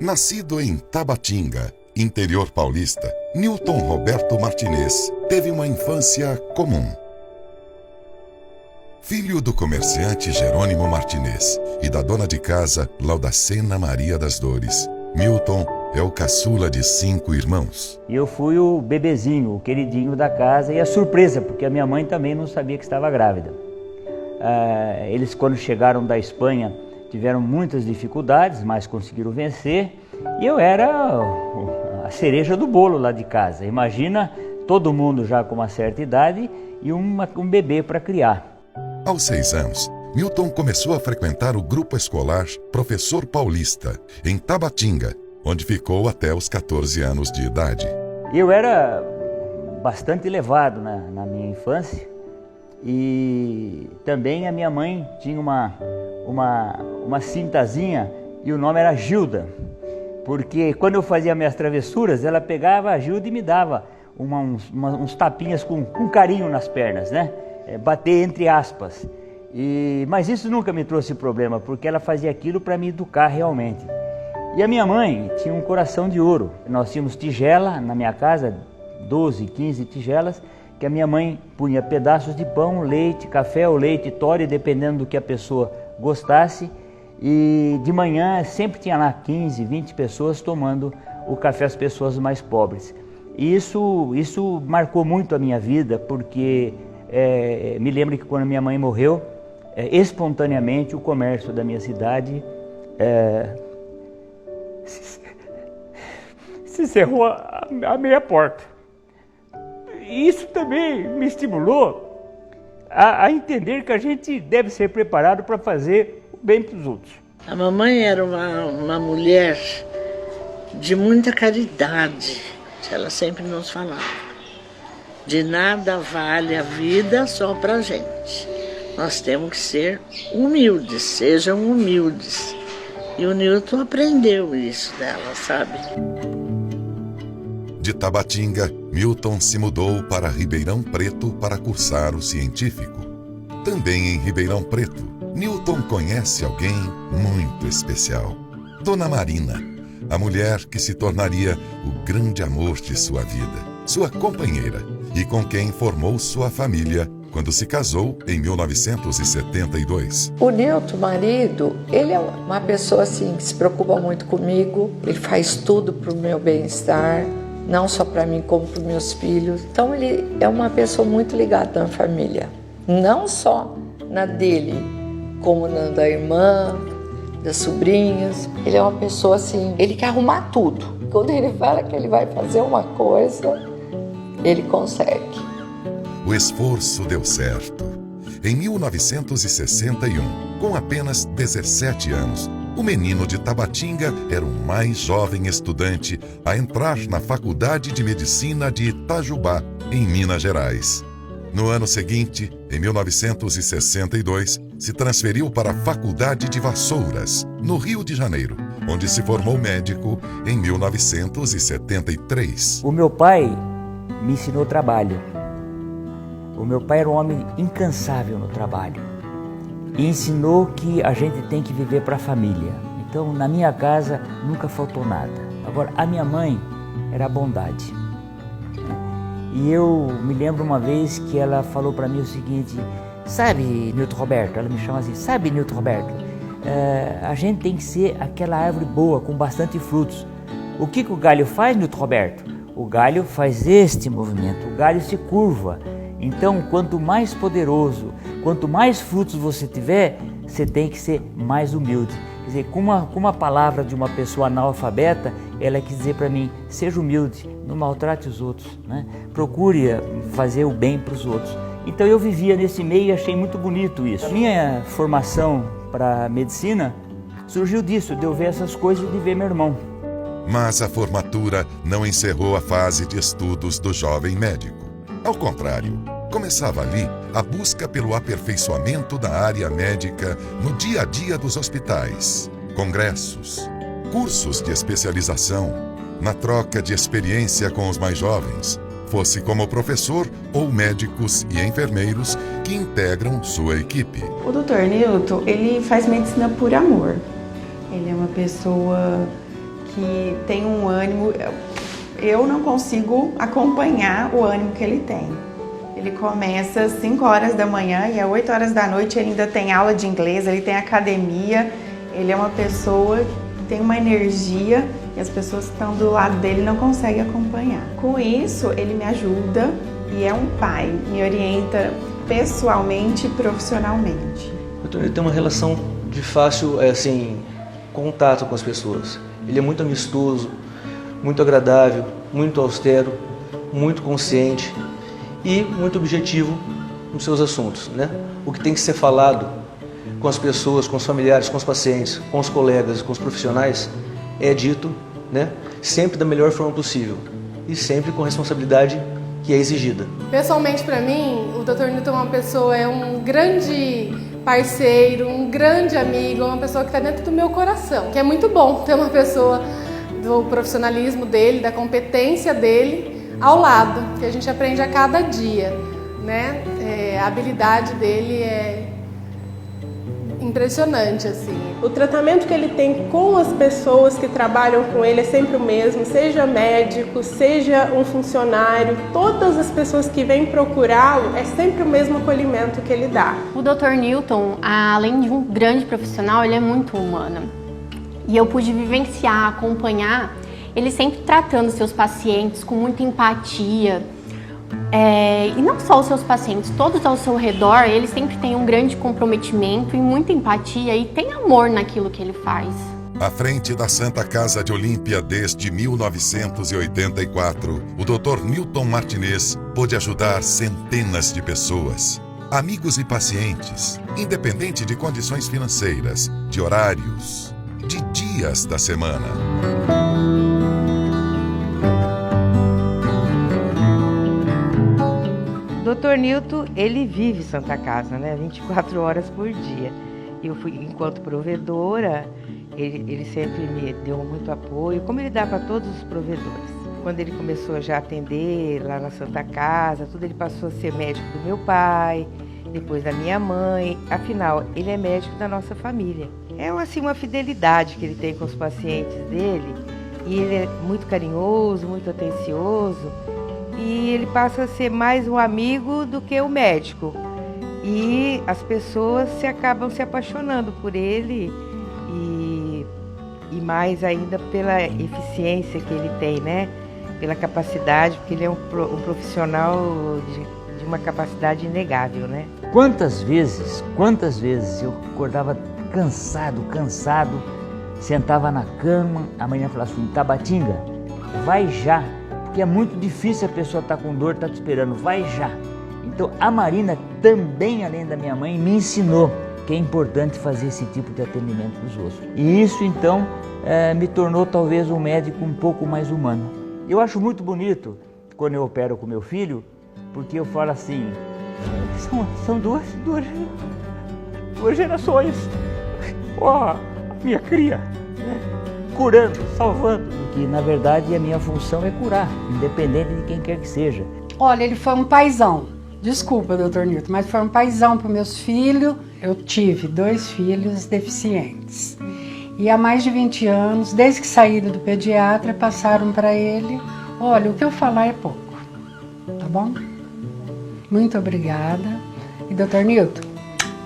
Nascido em Tabatinga, interior paulista, Newton Roberto Martinez teve uma infância comum. Filho do comerciante Jerônimo Martinez e da dona de casa Laudacena Maria das Dores, Newton é o caçula de 5 irmãos. E eu fui o bebezinho, o queridinho da casa e a surpresa, porque a minha mãe também não sabia que estava grávida. Eles, quando chegaram da Espanha, tiveram muitas dificuldades, mas conseguiram vencer. E eu era a cereja do bolo lá de casa. Imagina todo mundo já com uma certa idade e um bebê para criar. Aos 6 anos, Newton começou a frequentar o grupo escolar Professor Paulista, em Tabatinga, onde ficou até os 14 anos de idade. Eu era bastante elevado na minha infância e também a minha mãe tinha uma cintazinha e o nome era Gilda, porque quando eu fazia minhas travessuras, ela pegava a Gilda e me dava uns tapinhas com carinho nas pernas, né? Bater entre aspas. Mas isso nunca me trouxe problema, porque ela fazia aquilo para me educar realmente. E a minha mãe tinha um coração de ouro. Nós tínhamos tigela na minha casa, 12, 15 tigelas, que a minha mãe punha pedaços de pão, leite, café ou leite Toddy, dependendo do que a pessoa gostasse. E de manhã sempre tinha lá 15, 20 pessoas tomando o café, as pessoas mais pobres. E isso marcou muito a minha vida, porque me lembro que quando minha mãe morreu, espontaneamente o comércio da minha cidade se cerrou a meia porta. E isso também me estimulou a entender que a gente deve ser preparado para fazer o bem para os outros. A mamãe era uma mulher de muita caridade, ela sempre nos falava. De nada vale a vida só pra gente. Nós temos que ser humildes, sejam humildes. E o Newton aprendeu isso dela, sabe? De Tabatinga, Newton se mudou para Ribeirão Preto para cursar o científico. Também em Ribeirão Preto, Newton conhece alguém muito especial. Dona Marina, a mulher que se tornaria o grande amor de sua vida, sua companheira, e com quem formou sua família quando se casou em 1972. O Newton, marido, ele é uma pessoa assim que se preocupa muito comigo, ele faz tudo para o meu bem-estar, não só para mim como para os meus filhos. Então ele é uma pessoa muito ligada na família, não só na dele, como na da irmã, das sobrinhas. Ele é uma pessoa assim, ele quer arrumar tudo. Quando ele fala que ele vai fazer uma coisa, ele consegue. O esforço deu certo. Em 1961, com apenas 17 anos, o menino de Tabatinga era o mais jovem estudante a entrar na Faculdade de Medicina de Itajubá, em Minas Gerais. No ano seguinte, em 1962, se transferiu para a Faculdade de Vassouras, no Rio de Janeiro, onde se formou médico em 1973. O meu pai me ensinou trabalho. O meu pai era um homem incansável no trabalho e ensinou que a gente tem que viver para a família. Então, na minha casa nunca faltou nada. Agora, a minha mãe era a bondade. E eu me lembro uma vez que ela falou para mim o seguinte: sabe, Newton Roberto, ela me chama assim, sabe, Newton Roberto, a gente tem que ser aquela árvore boa, com bastante frutos. O que o galho faz, Newton Roberto? O galho faz este movimento, o galho se curva. Então, quanto mais poderoso, quanto mais frutos você tiver, você tem que ser mais humilde. Quer dizer, com uma palavra de uma pessoa analfabeta, ela quis dizer para mim: seja humilde, não maltrate os outros, né? Procure fazer o bem para os outros. Então eu vivia nesse meio e achei muito bonito isso. Minha formação para medicina surgiu disso, de eu ver essas coisas e de ver meu irmão. Mas a formatura não encerrou a fase de estudos do jovem médico. Ao contrário, começava ali a busca pelo aperfeiçoamento da área médica no dia a dia dos hospitais, congressos, cursos de especialização, na troca de experiência com os mais jovens, fosse como professor ou médicos e enfermeiros que integram sua equipe. O Dr. Newton, ele faz medicina por amor. Ele é uma pessoa que tem um ânimo. Eu não consigo acompanhar o ânimo que ele tem. Ele começa às 5 horas da manhã e às 8 horas da noite ele ainda tem aula de inglês, ele tem academia. Ele é uma pessoa que tem uma energia e as pessoas que estão do lado dele não conseguem acompanhar. Com isso, ele me ajuda e é um pai, me orienta pessoalmente e profissionalmente. Ele tem uma relação de fácil contato com as pessoas. Ele é muito amistoso, muito agradável, muito austero, muito consciente e muito objetivo nos seus assuntos, né? O que tem que ser falado com as pessoas, com os familiares, com os pacientes, com os colegas, com os profissionais, é dito, né? Sempre da melhor forma possível e sempre com a responsabilidade que é exigida. Pessoalmente, para mim, o Dr. Newton é um grande parceiro, um grande amigo, uma pessoa que está dentro do meu coração, que é muito bom ter uma pessoa do profissionalismo dele, da competência dele ao lado, que a gente aprende a cada dia, né? A habilidade dele é impressionante, assim. O tratamento que ele tem com as pessoas que trabalham com ele é sempre o mesmo, seja médico, seja um funcionário, todas as pessoas que vêm procurá-lo, é sempre o mesmo acolhimento que ele dá. O Dr. Newton, além de um grande profissional, ele é muito humano. E eu pude vivenciar, acompanhar, ele sempre tratando seus pacientes com muita empatia. E não só os seus pacientes, todos ao seu redor, ele sempre tem um grande comprometimento e muita empatia e tem amor naquilo que ele faz. À frente da Santa Casa de Olímpia desde 1984, o Dr. Newton Martinez pôde ajudar centenas de pessoas, amigos e pacientes, independente de condições financeiras, de horários, de dias da semana. O Dr. Newton, ele vive Santa Casa, né? 24 horas por dia. Eu fui, enquanto provedora, ele sempre me deu muito apoio, como ele dá para todos os provedores. Quando ele começou já a atender lá na Santa Casa, tudo, ele passou a ser médico do meu pai, depois da minha mãe. Afinal, ele é médico da nossa família. É assim, uma fidelidade que ele tem com os pacientes dele, e ele é muito carinhoso, muito atencioso. E ele passa a ser mais um amigo do que o médico. E as pessoas acabam se apaixonando por ele e mais ainda pela eficiência que ele tem, né? Pela capacidade, porque ele é um profissional de uma capacidade inegável, né? Quantas vezes eu acordava cansado, sentava na cama, a manhã falava assim, Tabatinga, vai já. Porque é muito difícil a pessoa estar com dor, estar te esperando, vai já. Então a Marina também, além da minha mãe, me ensinou que é importante fazer esse tipo de atendimento dos outros. E isso então me tornou talvez um médico um pouco mais humano. Eu acho muito bonito quando eu opero com meu filho, porque eu falo assim, são duas gerações. Ó, minha cria, curando, salvando. Que na verdade a minha função é curar, independente de quem quer que seja. Olha, ele foi um paizão. Desculpa, Dr. Newton, mas foi um paizão para meus filhos. Eu tive 2 filhos deficientes. E há mais de 20 anos, desde que saíram do pediatra, passaram para ele. Olha, o que eu falar é pouco, tá bom? Muito obrigada. E Dr. Newton,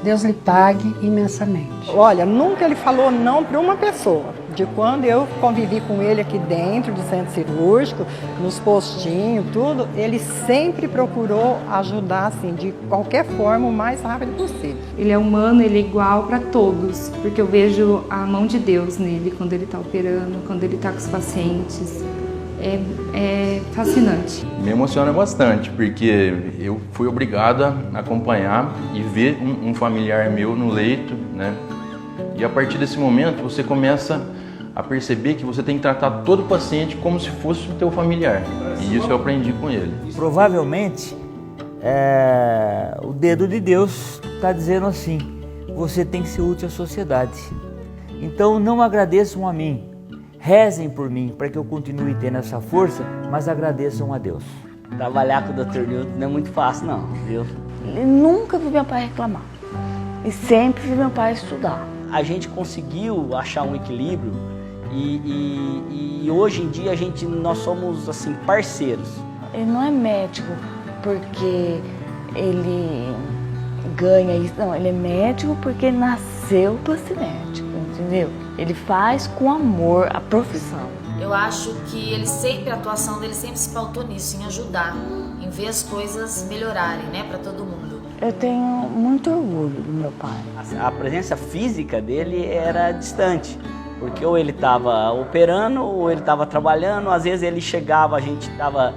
Deus lhe pague imensamente. Olha, nunca ele falou não para uma pessoa. De quando eu convivi com ele aqui dentro do centro cirúrgico, nos postinhos, tudo, ele sempre procurou ajudar, assim, de qualquer forma, o mais rápido possível. Ele é humano, ele é igual para todos, porque eu vejo a mão de Deus nele quando ele está operando, quando ele está com os pacientes. É fascinante. Me emociona bastante, porque eu fui obrigado a acompanhar e ver um familiar meu no leito, né? E a partir desse momento você começa a perceber que você tem que tratar todo paciente como se fosse o teu familiar. E isso eu aprendi com ele. Provavelmente o dedo de Deus está dizendo assim, você tem que ser útil à sociedade. Então não agradeçam a mim, rezem por mim para que eu continue tendo essa força, mas agradeçam a Deus. Trabalhar com o Dr. Newton não é muito fácil não, viu? Eu nunca vi meu pai reclamar. E sempre vi meu pai estudar. A gente conseguiu achar um equilíbrio e hoje em dia nós somos assim, parceiros. Ele não é médico porque ele ganha isso, não. Ele é médico porque ele nasceu para ser médico, entendeu? Ele faz com amor a profissão. Eu acho que a atuação dele sempre se pautou nisso, em ajudar, em ver as coisas melhorarem, né, para todo mundo. Eu tenho muito orgulho do meu pai. A presença física dele era distante, porque ou ele estava operando ou ele estava trabalhando, às vezes ele chegava, a gente estava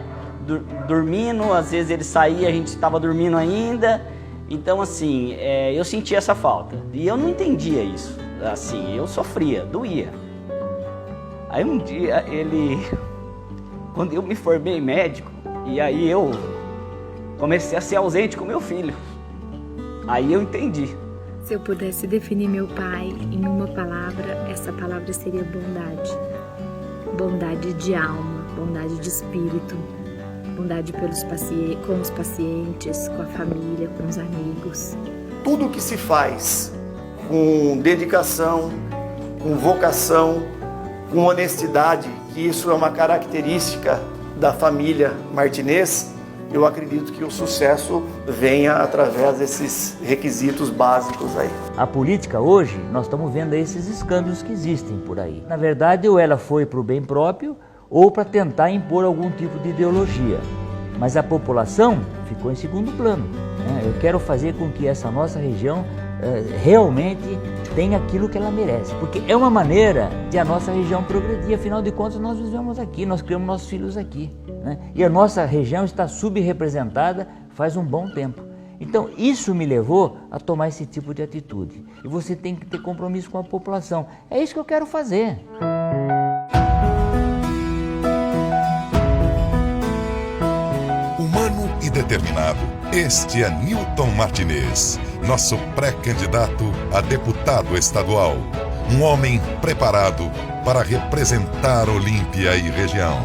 dormindo, às vezes ele saía, a gente estava dormindo ainda. Então, assim, eu sentia essa falta e eu não entendia isso. Assim, eu sofria, doía. Aí um dia quando eu me formei médico, e aí eu comecei a ser ausente com meu filho. Aí eu entendi. Se eu pudesse definir meu pai em uma palavra, essa palavra seria bondade. Bondade de alma, bondade de espírito, bondade com os pacientes, com a família, com os amigos. Tudo que se faz com dedicação, com vocação, com honestidade, que isso é uma característica da família Martinez, eu acredito que o sucesso venha através desses requisitos básicos aí. A política hoje, nós estamos vendo esses escândalos que existem por aí. Na verdade, ou ela foi para o bem próprio, ou para tentar impor algum tipo de ideologia. Mas a população ficou em segundo plano. Eu quero fazer com que essa nossa região realmente tenha aquilo que ela merece, porque é uma maneira de a nossa região progredir. Afinal de contas, nós vivemos aqui, nós criamos nossos filhos aqui, né? E a nossa região está subrepresentada faz um bom tempo. Então isso me levou a tomar esse tipo de atitude. E você tem que ter compromisso com a população. É isso que eu quero fazer. Humano e determinado, este é Newton Martinez, nosso pré-candidato a deputado estadual. Um homem preparado para representar Olímpia e região.